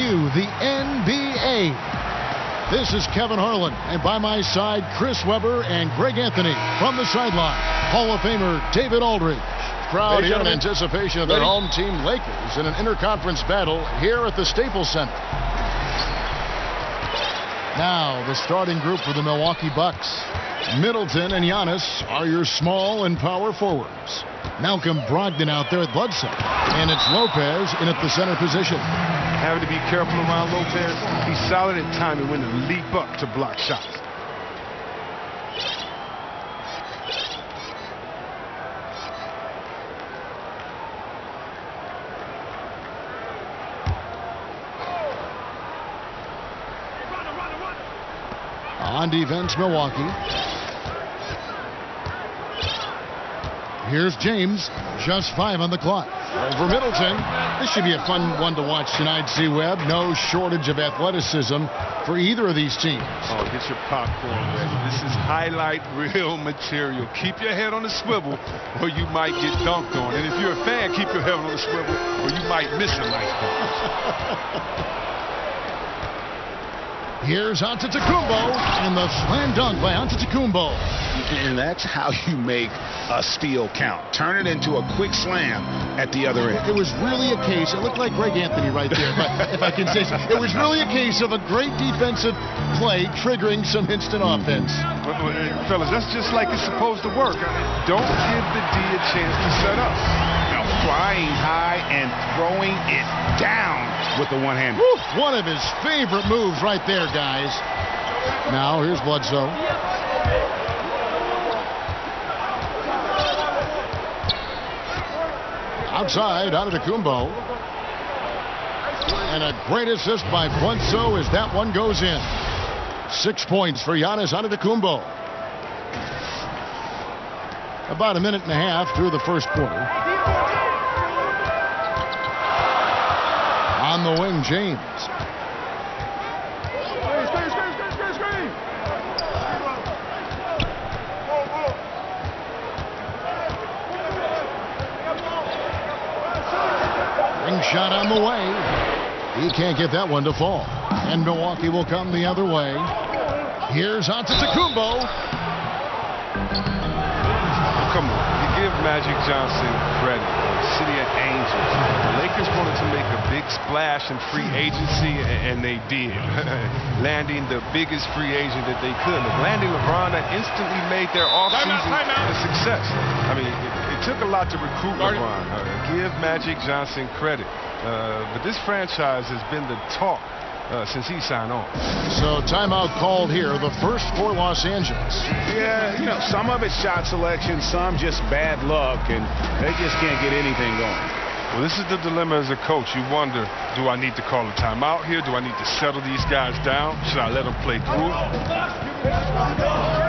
You, the NBA. This is Kevin Harlan, and by my side, Chris Webber and Greg Anthony from the sideline. Hall of Famer David Aldridge. Crowd here in anticipation of their home team Lakers in an interconference battle here at the Staples Center. Now the starting group for the Milwaukee Bucks. Middleton and Giannis are your small and power forwards. Malcolm Brogdon out there at Bledsoe. And it's Lopez in at the center position. Having to be careful around Lopez. He's solid at timing when to leap up to block shots. On defense, Milwaukee. Here's James, just 5 on the clock. Over Middleton. This should be a fun one to watch tonight, C-Web. No shortage of athleticism for either of these teams. Oh, get your popcorn ready. This is highlight reel material. Keep your head on the swivel or you might get dunked on. And if you're a fan, keep your head on the swivel or you might miss a nice dunk. Here's Antetokounmpo, and the slam dunk by Antetokounmpo. And that's how you make a steal count. Turn it into a quick slam at the other end. It was really a case, it looked like Greg Anthony right there, but if I can say so, it was really a case of a great defensive play triggering some instant offense. Fellas, that's just like it's supposed to work. Don't give the D a chance to set up. Now flying high and throwing it down with the one-hander. One of his favorite moves right there, guys. Now here's Bledsoe. Outside, Antetokounmpo. And a great assist by Bledsoe as that one goes in. 6 points for Giannis Antetokounmpo. About a minute and a half through the first quarter. On the wing, James. Ring shot on the way. He can't get that one to fall. And Milwaukee will come the other way. Here's Antetokounmpo. Come on, you give Magic Johnson credit. City of Angels. The Lakers wanted to make a big splash in free agency, and they did. Landing the biggest free agent that they could. Landing LeBron that instantly made their offseason a success. I mean, it took a lot to recruit LeBron. Give Magic Johnson credit. But this franchise has been the talk since he signed on. So timeout called here, the first for Los Angeles. Yeah, you know, some of it's shot selection, some just bad luck, and they just can't get anything going. Well, this is the dilemma as a coach. You wonder, do I need to call a timeout here? Do I need to settle these guys down? Should I let them play through?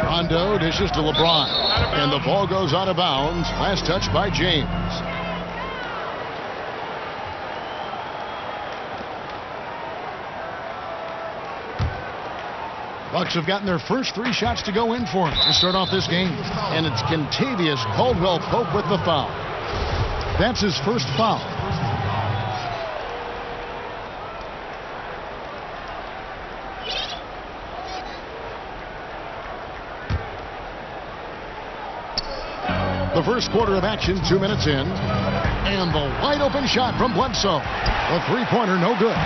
Rondo dishes to LeBron, and the ball goes out of bounds. Last touch by James. Bucks have gotten their first 3 shots to go in for him to start off this game. And it's Kentavious Caldwell-Pope with the foul. That's his first foul. The first quarter of action, 2 minutes in. And the wide open shot from Bledsoe. The three-pointer, no good.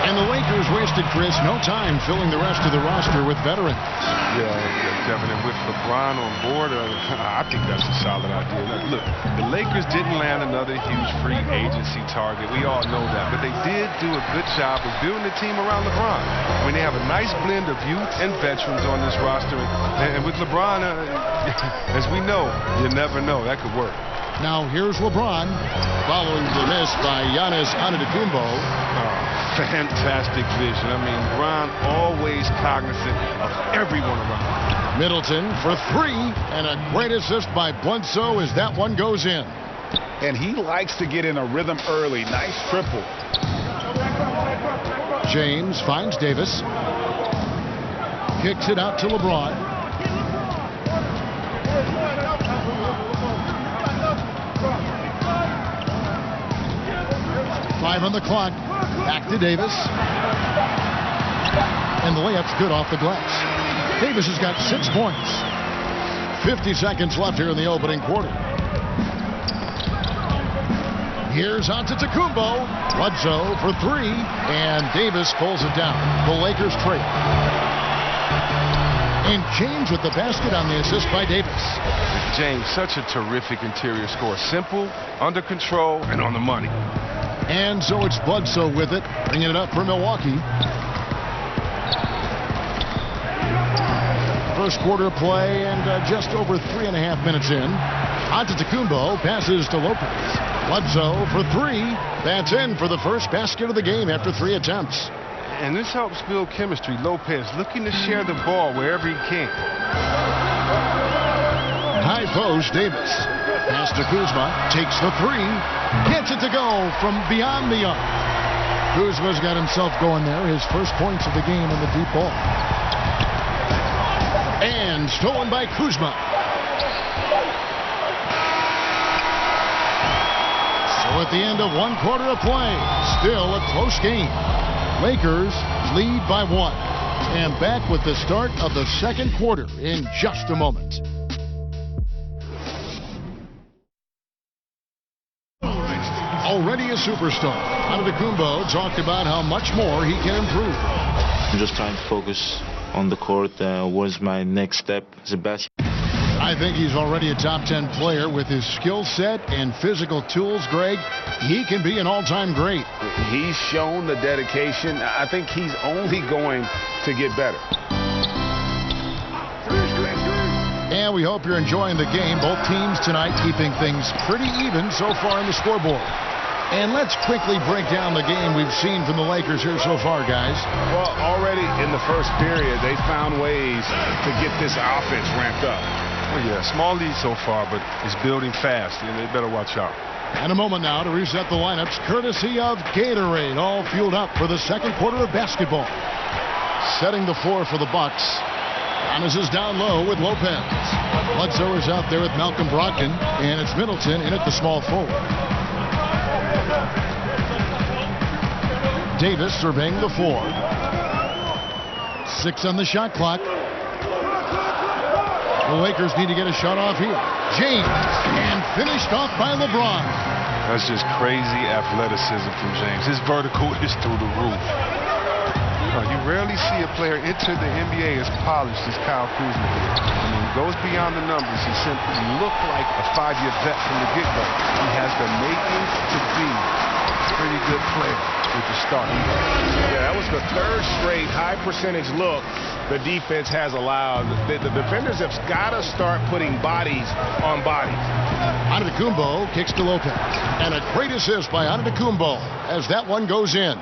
And the Lakers wasted, Chris, no time filling the rest of the roster with veterans. Yeah, Kevin, and with LeBron on board, I think that's a solid idea. Look, the Lakers didn't land another huge free agency target. We all know that. But they did do a good job of building the team around LeBron. I mean, they have a nice blend of youth and veterans on this roster. And with LeBron, as we know, you never know. That could work. Now here's LeBron following the miss by Giannis Antetokounmpo. Fantastic vision. I mean, LeBron always cognizant of everyone around. Middleton for 3, and a great assist by Bledsoe as that one goes in. And he likes to get in a rhythm early. Nice triple. James finds Davis. Kicks it out to LeBron. Five on the clock. Back to Davis. And the layup's good off the glass. Davis has got 6 points. 50 seconds left here in the opening quarter. Here's Antetokounmpo. Bledsoe for 3. And Davis pulls it down. The Lakers trail. And James with the basket on the assist by Davis. James, such a terrific interior scorer. Simple, under control, and on the money. And so it's Bledsoe with it, bringing it up for Milwaukee. First quarter play and just over 3.5 minutes in. Antetokounmpo passes to Lopez. Bledsoe for 3. That's in for the first basket of the game after 3 attempts. And this helps build chemistry. Lopez looking to share the ball wherever he can. High post, Davis. Pass to Kuzma. Takes the 3. Gets it to go from beyond the arc. Kuzma's got himself going there. His first points of the game in the deep ball. And stolen by Kuzma. So at the end of 1 quarter of play, still a close game. Lakers lead by 1. And back with the start of the second quarter in just a moment. Already a superstar, Antetokounmpo talked about how much more he can improve. I'm just trying to focus on the court. What's my next step as a basketball? I think he's already a top 10 player with his skill set and physical tools, Greg. He can be an all-time great. He's shown the dedication. I think he's only going to get better. And we hope you're enjoying the game. Both teams tonight keeping things pretty even so far on the scoreboard. And let's quickly break down the game we've seen from the Lakers here so far, guys. Well, already in the first period, they found ways to get this offense ramped up. Well, yeah, small lead so far, but it's building fast, and they better watch out. And a moment now to reset the lineups, courtesy of Gatorade, all fueled up for the second quarter of basketball. Setting the floor for the Bucks. Giannis is down low with Lopez. Bledsoe is out there with Malcolm Brogdon, and it's Middleton in at the small forward. Davis surveying the floor. 6 on the shot clock. The Lakers need to get a shot off here. James, and finished off by LeBron. That's just crazy athleticism from James. His vertical is through the roof. You rarely see a player enter the NBA as polished as Kyle Kuzma did. I mean, he goes beyond the numbers. He simply looked like a 5-year vet from the get-go. He has the makings to be a pretty good player with the start. Yeah, that was the 3rd straight high percentage look the defense has allowed. The defenders have got to start putting bodies on bodies. Antetokounmpo kicks to Lopez. And a great assist by Antetokounmpo as that one goes in.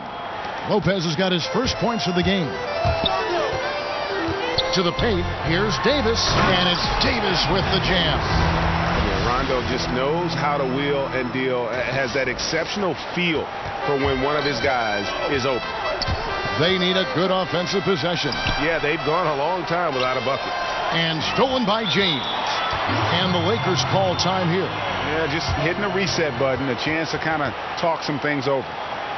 Lopez has got his first points of the game. To the paint, here's Davis, and it's Davis with the jam. Yeah, Rondo just knows how to wheel and deal, has that exceptional feel for when one of his guys is open. They need a good offensive possession. Yeah, they've gone a long time without a bucket. And stolen by James. And the Lakers call time here. Yeah, just hitting the reset button, a chance to kind of talk some things over.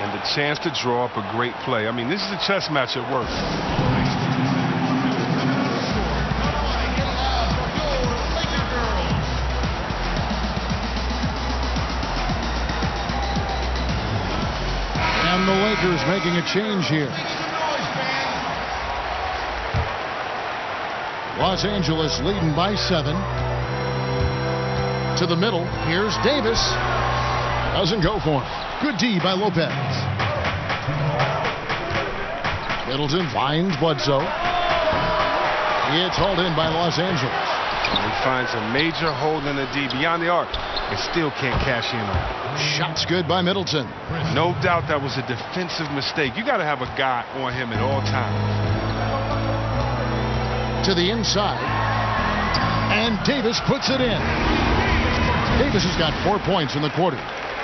And the chance to draw up a great play. I mean, this is a chess match at work. And the Lakers making a change here. Los Angeles leading by 7. To the middle, here's Davis. Doesn't go for him. Good D by Lopez. Middleton finds Bledsoe. It's hauled in by Los Angeles. And he finds a major hole in the D beyond the arc and still can't cash in on it. Shot's good by Middleton. No doubt that was a defensive mistake. You got to have a guy on him at all times. To the inside. And Davis puts it in. Davis has got 4 points in the quarter.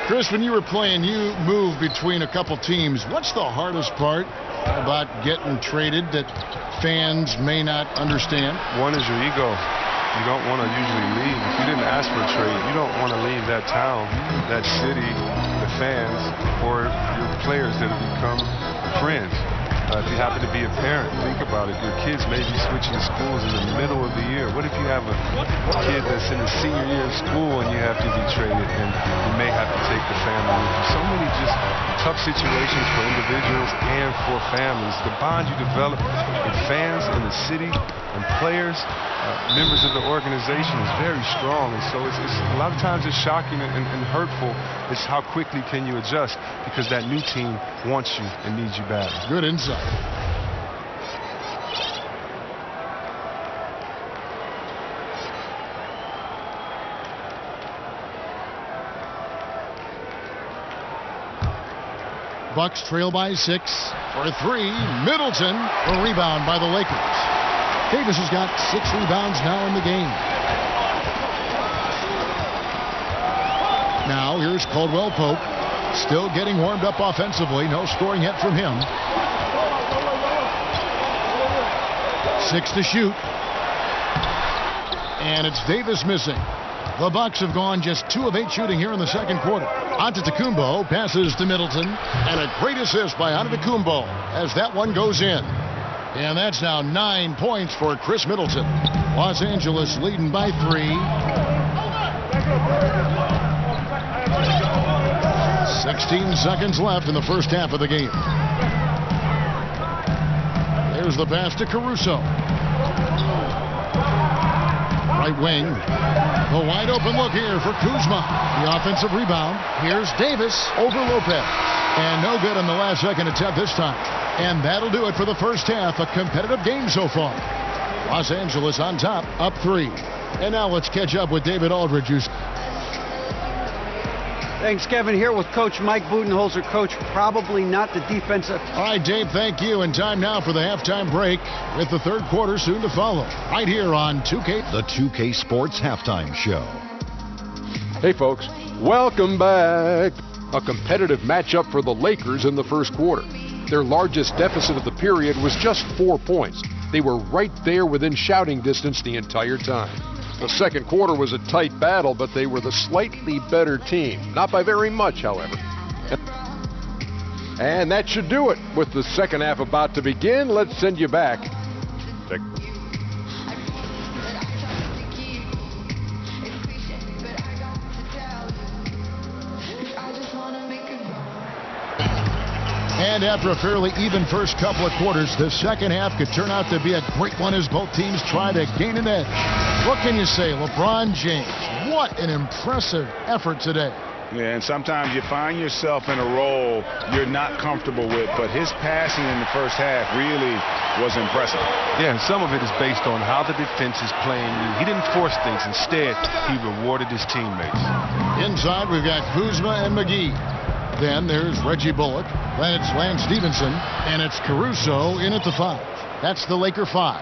Chris, when you were playing, you moved between a couple teams. What's the hardest part about getting traded that fans may not understand? One is your ego. You don't want to usually leave. If you didn't ask for a trade, you don't want to leave that town, that city, the fans or your players that have become friends. If you happen to be a parent, think about it. Your kids may be switching schools in the middle of the year. What if you have a kid that's in the senior year of school and you have to be traded and you may have to take the family with you? So many just tough situations for individuals and for families. The bond you develop with fans in the city and players, members of the organization is very strong. And so it's a lot of times it's shocking and hurtful. It's how quickly can you adjust because that new team wants you and needs you badly. Good insight. Bucks trail by 6 for 3. Middleton, a rebound by the Lakers. Davis has got 6 rebounds now in the game. Now here's Caldwell Pope, still getting warmed up offensively. No scoring yet from him. 6 to shoot. And it's Davis missing. The Bucks have gone just 2 of 8 shooting here in the second quarter. Antetokounmpo passes to Middleton, and a great assist by Antetokounmpo as that one goes in. And that's now 9 points for Chris Middleton. Los Angeles leading by 3. 16 seconds left in the first half of the game. There's the pass to Caruso. Right wing. The wide open look here for Kuzma. The offensive rebound. Here's Davis over Lopez. And no good on the last second attempt this time. And that'll do it for the first half. A competitive game so far. Los Angeles on top, up 3. And now let's catch up with David Aldridge. Thanks, Kevin. Here with Coach Mike Budenholzer. Coach, probably not the defensive. All right, Dave, thank you. And time now for the halftime break with the third quarter soon to follow. Right here on 2K. The 2K Sports Halftime Show. Hey, folks. Welcome back. A competitive matchup for the Lakers in the first quarter. Their largest deficit of the period was just 4 points. They were right there within shouting distance the entire time. The second quarter was a tight battle, but they were the slightly better team. Not by very much, however. And that should do it. With the second half about to begin, let's send you back. And after a fairly even first couple of quarters, the second half could turn out to be a great one as both teams try to gain an edge. What can you say? LeBron James, what an impressive effort today. Yeah, and sometimes you find yourself in a role you're not comfortable with, but his passing in the first half really was impressive. Yeah, and some of it is based on how the defense is playing you. He didn't force things. Instead, he rewarded his teammates. Inside, we've got Kuzma and McGee. Then there's Reggie Bullock, then it's Lance Stevenson, and it's Caruso in at the 5. That's the Laker 5.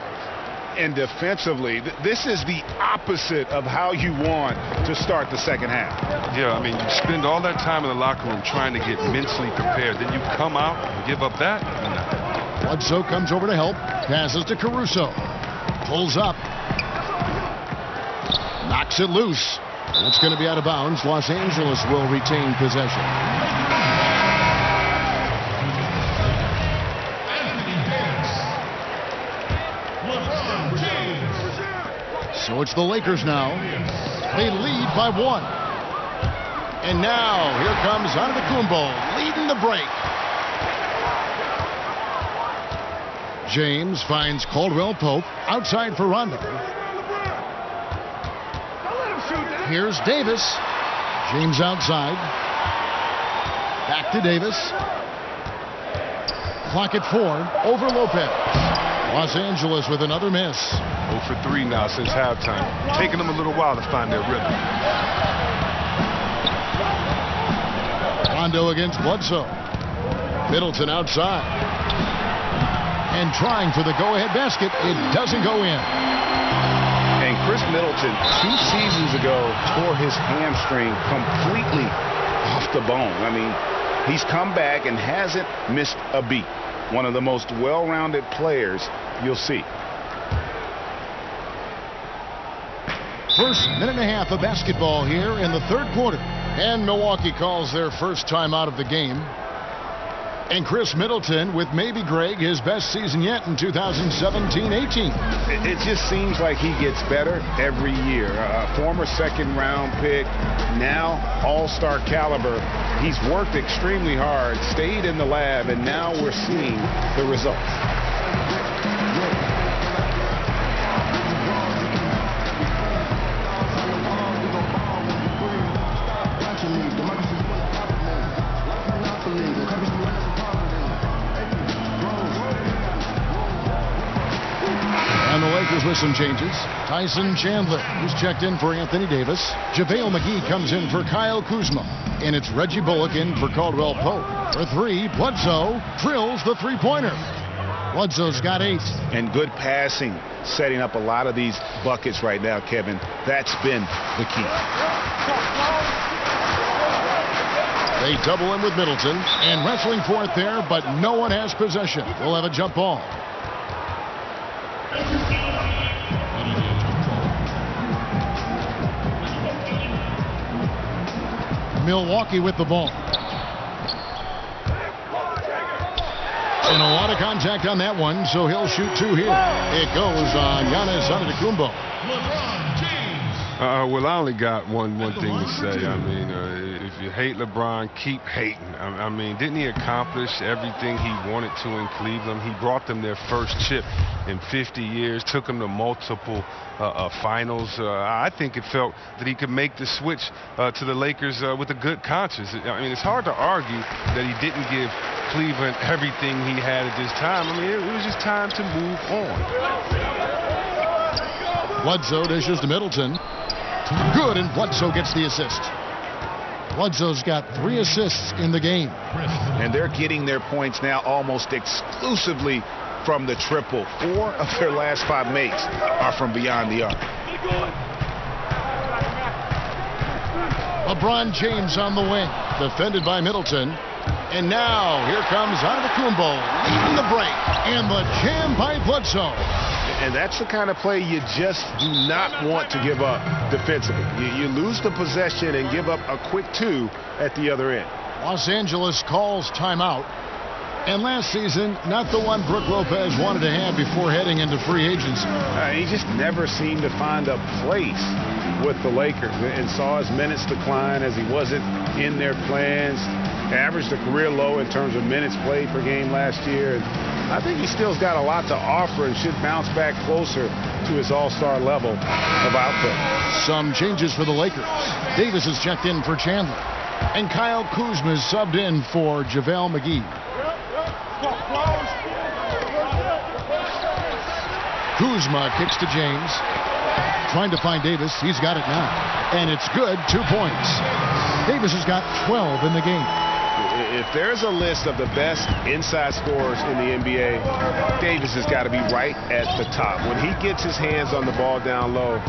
And defensively, this is the opposite of how you want to start the second half. Yeah, I mean, you spend all that time in the locker room trying to get mentally prepared. Then you come out and give up that? No. Bledsoe comes over to help, passes to Caruso. Pulls up. Knocks it loose. That's going to be out of bounds. Los Angeles will retain possession. So it's the Lakers now. They lead by 1. And now here comes Antetokounmpo leading the break. James finds Caldwell Pope outside for Rondo. Here's Davis. James outside. Back to Davis. Clock at 4. Over Lopez. Los Angeles with another miss. 0 for 3 now since halftime. Taking them a little while to find their rhythm. Rondo against Bledsoe. Middleton outside. And trying for the go-ahead basket. It doesn't go in. And Chris Middleton, 2 seasons ago, tore his hamstring completely off the bone. I mean, he's come back and hasn't missed a beat. One of the most well-rounded players you'll see. First minute and a half of basketball here in the third quarter. And Milwaukee calls their first time out of the game. And Chris Middleton with maybe, Greg, his best season yet in 2017-18. It just seems like he gets better every year. Former second-round pick, now all-star caliber. He's worked extremely hard, stayed in the lab, and now we're seeing the results. And the Lakers with some changes. Tyson Chandler, who's checked in for Anthony Davis. JaVale McGee comes in for Kyle Kuzma. And it's Reggie Bullock in for Caldwell Pope. For three, Bledsoe drills the three-pointer. Bledsoe's got 8. And good passing, setting up a lot of these buckets right now, Kevin. That's been the key. They double him with Middleton. And wrestling for it there, but no one has possession. We'll have a jump ball. Milwaukee with the ball. And a lot of contact on that one, so he'll shoot 2 here. It goes on Giannis Antetokounmpo. Well, I only got one thing to say. I mean, if you hate LeBron, keep hating. I mean, didn't he accomplish everything he wanted to in Cleveland? He brought them their first chip in 50 years, took them to multiple finals. I think it felt that he could make the switch to the Lakers with a good conscience. I mean, it's hard to argue that he didn't give Cleveland everything he had at this time. I mean, it was just time to move on. Bledsoe dishes to Middleton. Good, and Bledsoe gets the assist. Bledsoe's got 3 assists in the game. And they're getting their points now almost exclusively from the triple. 4 of their last 5 makes are from beyond the arc. LeBron James on the wing, defended by Middleton. And now here comes Antetokounmpo leading the break, and the jam by Bledsoe. And that's the kind of play you just do not want to give up defensively. You lose the possession and give up a quick 2 at the other end. Los Angeles calls timeout. And last season, not the one Brook Lopez wanted to have before heading into free agency. He just never seemed to find a place with the Lakers and saw his minutes decline as he wasn't in their plans. Averaged a career low in terms of minutes played per game last year. And I think he still's got a lot to offer and should bounce back closer to his all-star level of output. Some changes for the Lakers. Davis is checked in for Chandler. And Kyle Kuzma is subbed in for JaVale McGee. Kuzma kicks to James. Trying to find Davis. He's got it now. And it's good. 2 points. Davis has got 12 in the game. If there's a list of the best inside scorers in the NBA, Davis has got to be right at the top. When he gets his hands on the ball down low,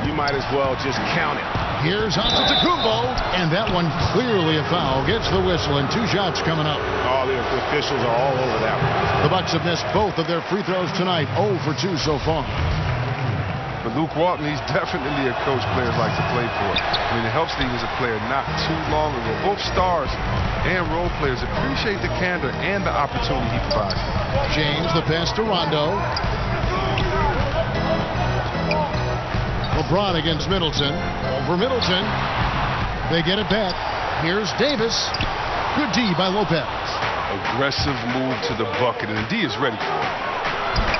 you might as well just count it. Here's Antetokounmpo, and that one clearly a foul. Gets the whistle, and 2 shots coming up. All the officials are all over that one. The Bucks have missed both of their free throws tonight, 0 for 2 so far. But Luke Walton, he's definitely a coach players like to play for. I mean, it helps that he was a player not too long ago. Both stars and role players appreciate the candor and the opportunity he provides. James, the pass to Rondo. LeBron against Middleton. Over Middleton. They get it back. Here's Davis. Good D by Lopez. Aggressive move to the bucket, and the D is ready.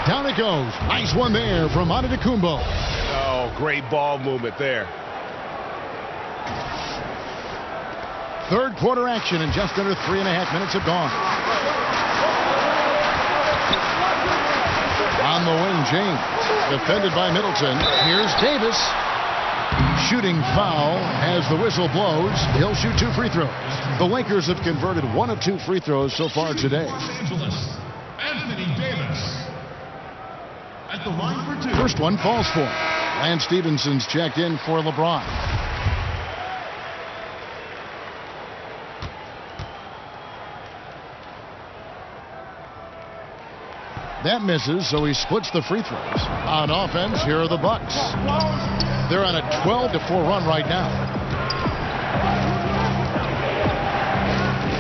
Down it goes. Nice one there from Antetokounmpo. Oh, great ball movement there. Third quarter action, and just under 3.5 minutes have gone. On the wing, James. Defended by Middleton. Here's Davis. Shooting foul as the whistle blows. He'll shoot 2 free throws. The Lakers have converted 1 of 2 free throws so far today. Anthony Davis. At the line for 2. First one falls for him. Lance Stephenson's checked in for LeBron. That misses, so he splits the free throws. On offense, here are the Bucks. They're on a 12-4 run right now.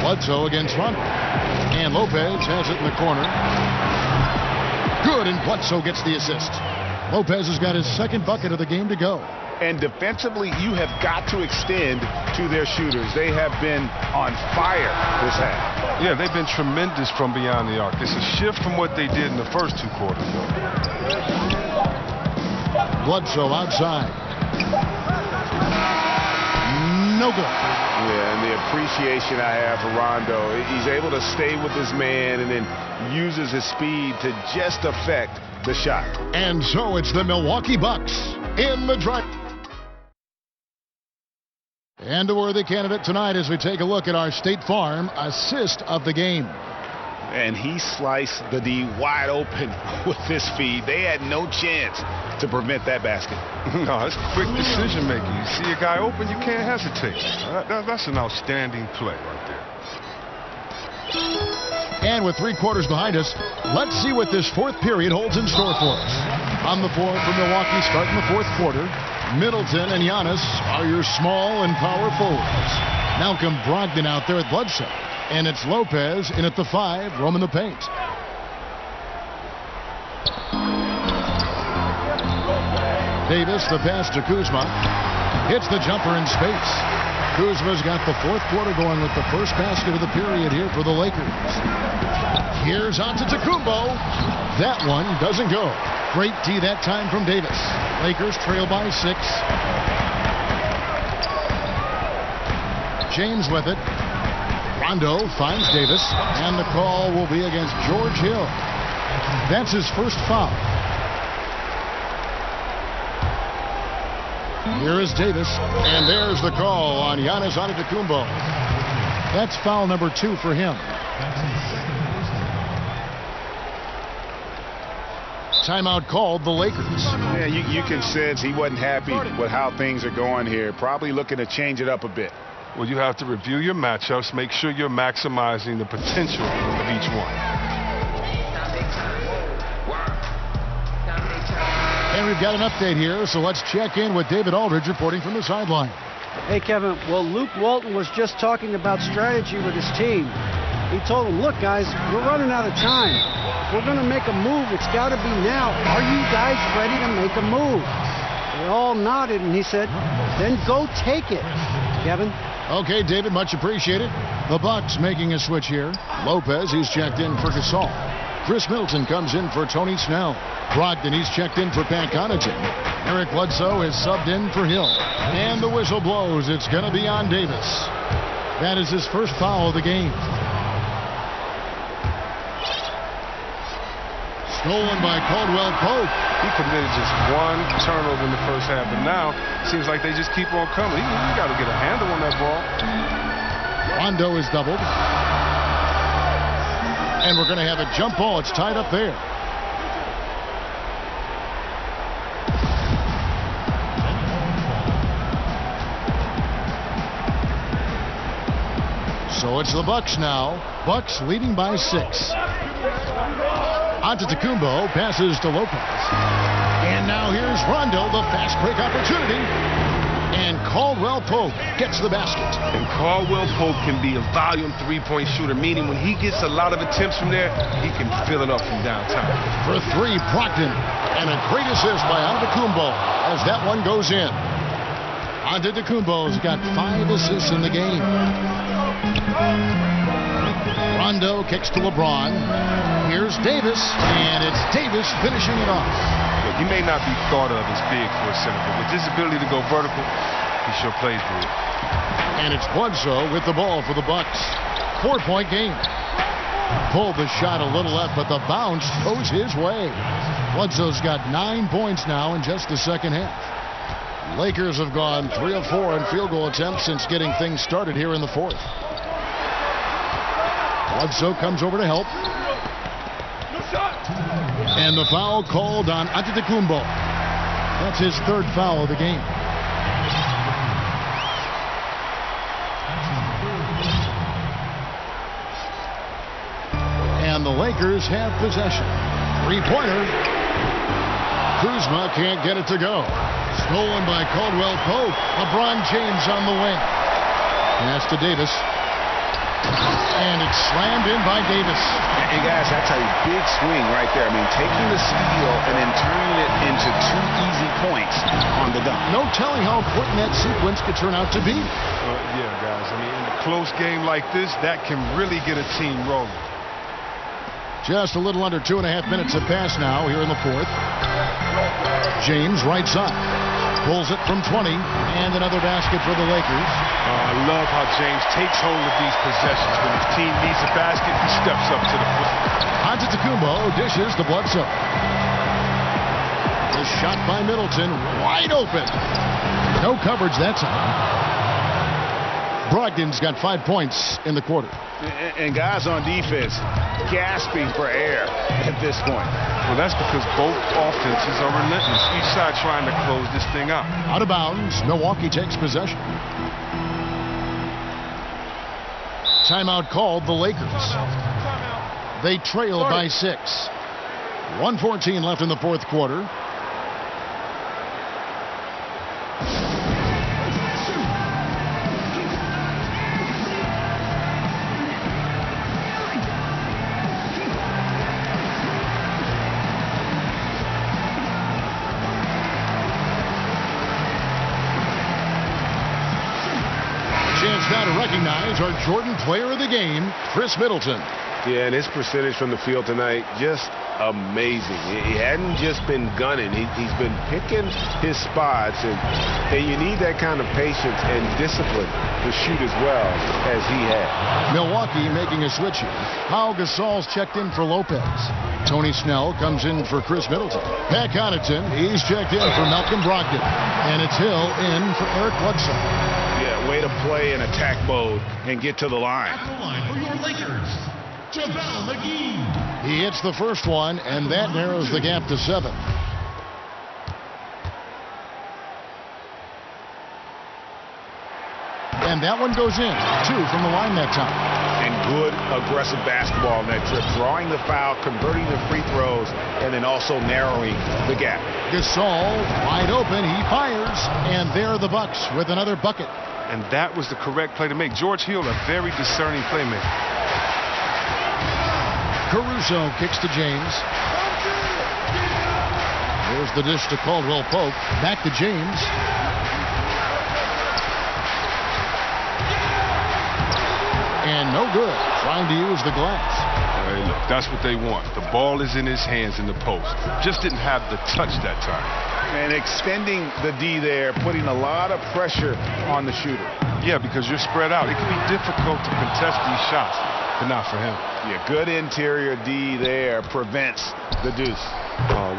Bledsoe against Rondo. And Lopez has it in the corner. Good, and Bledsoe gets the assist. Lopez has got his second bucket of the game to go. And defensively, you have got to extend to their shooters. They have been on fire this half. Yeah, they've been tremendous from beyond the arc. It's a shift from what they did in the first 2 quarters, though. Bledsoe outside. No good. Yeah, and the appreciation I have for Rondo, he's able to stay with his man and then uses his speed to just affect the shot. And so it's the Milwaukee Bucks in the drive. And a worthy candidate tonight as we take a look at our State Farm assist of the game. And he sliced the D wide open with his feed. They had no chance to prevent that basket. No, it's quick decision making. You see a guy open, you can't hesitate. That's an outstanding play right there. And with 3 quarters behind us, let's see what this 4th period holds in store for us. On the floor for Milwaukee starting the 4th quarter, Middleton and Giannis are your small and power forwards. Malcolm Brogdon out there at Bledsoe. And it's Lopez in at the 5, roaming the paint. Davis, the pass to Kuzma. Hits the jumper in space. Kuzma's got the 4th quarter going with the first basket of the period here for the Lakers. Here's Antetokounmpo. That one doesn't go. Great D that time from Davis. Lakers trail by 6. James with it. Rondo finds Davis, and the call will be against George Hill. That's his first foul. Here is Davis, and there's the call on Giannis Antetokounmpo. That's foul number 2 for him. Timeout called the Lakers. Yeah, you can sense he wasn't happy with how things are going here. Probably looking to change it up a bit. Well, you have to review your matchups, make sure you're maximizing the potential of each one. And we've got an update here, so let's check in with David Aldridge reporting from the sideline. Hey, Kevin. Well, Luke Walton was just talking about strategy with his team. He told them, look, guys, we're running out of time. If we're going to make a move, it's got to be now. Are you guys ready to make a move? They all nodded, and he said, then go take it. Kevin? Okay, David, much appreciated. The Bucks making a switch here. Lopez, he's checked in for Gasol. Chris Middleton comes in for Tony Snell. Brogdon, he's checked in for Pat Connaughton. Eric Bledsoe is subbed in for Hill. And the whistle blows. It's going to be on Davis. That is his first foul of the game. Stolen by Caldwell Pope. He committed just 1 turnover in the first half, but now it seems like they just keep on coming. You got to get a handle on that ball. Rondo is doubled. And we're going to have a jump ball. It's tied up there. So it's the Bucks now. Bucks leading by 6. Antetokounmpo passes to Lopez. And now here's Rondo, the fast break opportunity. And Caldwell Pope gets the basket. And Caldwell Pope can be a volume 3-point shooter, meaning when he gets a lot of attempts from there, he can fill it up from downtown. For 3, Brogdon. And a great assist by Antetokounmpo as that one goes in. Antetokounmpo's got 5 assists in the game. Rondo kicks to LeBron. Here's Davis, and it's Davis finishing it off. Look, he may not be thought of as big for a center, but with his ability to go vertical, he sure plays big. And it's Bledsoe with the ball for the Bucks. 4-point game. Pulled the shot a little left, but the bounce goes his way. Bledsoe's got 9 points now in just the second half. Lakers have gone 3 of 4 in field goal attempts since getting things started here in the 4th. Bledsoe comes over to help. And the foul called on Antetokounmpo. That's his 3rd foul of the game. And the Lakers have possession. 3-pointer. Kuzma can't get it to go. Stolen by Caldwell Pope. LeBron James on the wing. Pass to Davis. And it's slammed in by Davis. And guys, that's a big swing right there. I mean, taking the steal and then turning it into 2 easy points on the dunk. No telling how important that sequence could turn out to be. Yeah, guys. I mean, in a close game like this, that can really get a team rolling. Just a little under 2.5 minutes have passed now here in the fourth. James right side. Pulls it from 20, and another basket for the Lakers. I love how James takes hold of these possessions. When his team needs a basket, he steps up to the foot. Antetokounmpo dishes to Bledsoe. The shot by Middleton, wide open. No coverage that time. Brogdon's got 5 points in the quarter. And guys on defense gasping for air at this point. Well, that's because both offenses are relentless. Each side trying to close this thing out. Out of bounds, Milwaukee takes possession. Timeout called the Lakers. They trail by 6. 1:14 left in the fourth quarter. Now to recognize our Jordan player of the game, Chris Middleton. Yeah, and his percentage from the field tonight, just amazing. He hadn't just been gunning. He's been picking his spots, and you need that kind of patience and discipline to shoot as well as he had. Milwaukee making a switch here. Pau Gasol's checked in for Lopez. Tony Snell comes in for Chris Middleton. Pat Connaughton, he's checked in for Malcolm Brogdon. And it's Hill in for Eric Bledsoe. Yeah, way to play in attack mode and get to the line. At the line for your Lakers, JaVale McGee. He hits the first one, and that narrows the gap to 7. And that one goes in. 2 from the line that time. And good aggressive basketball on that trip. Drawing the foul, converting the free throws, and then also narrowing the gap. Gasol wide open. He fires. And there are the Bucks with another bucket. And that was the correct play to make. George Hill, a very discerning playmaker. Caruso kicks to James. There's the dish to Caldwell Pope. Back to James. And no good. Trying to use the glass. Hey, look, that's what they want. The ball is in his hands in the post. Just didn't have the touch that time. And extending the D there, putting a lot of pressure on the shooter. Yeah, because you're spread out. It can be difficult to contest these shots, but not for him. Yeah, good interior D there prevents the deuce.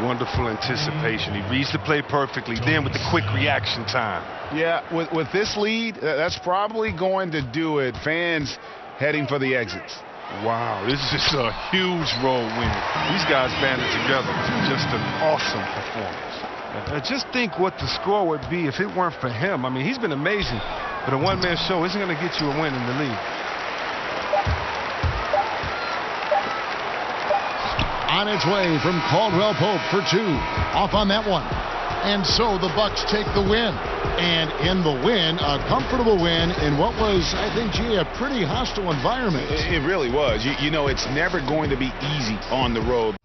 Wonderful anticipation. He reads the play perfectly. Then with the quick reaction time. Yeah, with this lead, that's probably going to do it. Fans heading for the exits. Wow, this is just a huge role winner. These guys banded together. Just an awesome performance. Just think what the score would be if it weren't for him. I mean, he's been amazing, but a one-man show isn't going to get you a win in the league. On its way from Caldwell Pope for 2. Off on that one. And so the Bucks take the win. And in the win, a comfortable win in what was, I think, gee, a pretty hostile environment. It really was. You know, it's never going to be easy on the road.